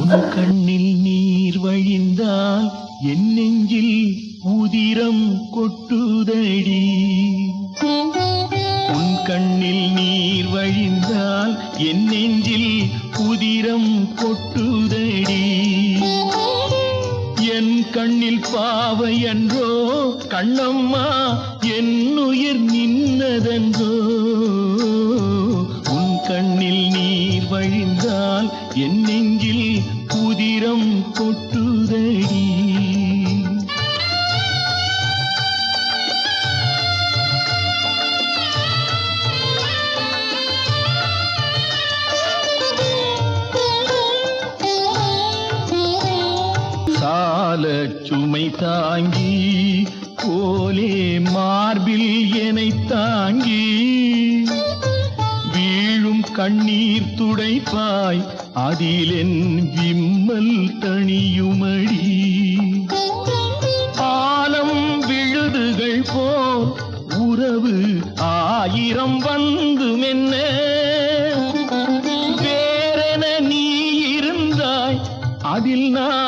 உன் கண்ணில் நீர் வழிந்தால் என் நெஞ்சில் உதிரம் கொட்டுதடி. உன் கண்ணில் நீர் வழிந்தால் என் நெஞ்சில் உதிரம் கொட்டுதடி. என் கண்ணில் பாவை என்றோ கண்ணம்மா என் உயிர் நின்னதென்றோ. உன் கண்ணில் நீர் வழிந்தால் என் நெஞ்சில் உதிரம் கொட்டுதடி. சால சுமை தாங்கி போலே மார்பில் என்னை தாங்கி வீழும் கண்ணீர் துடைப்பாய் அதிலென் விம்மல் தணியுமடி. ஆலம் விழுதுகள் போல் உறவு ஆயிரம் வந்து மென்ன வேறென நீ இருந்தாய் அதில் நான்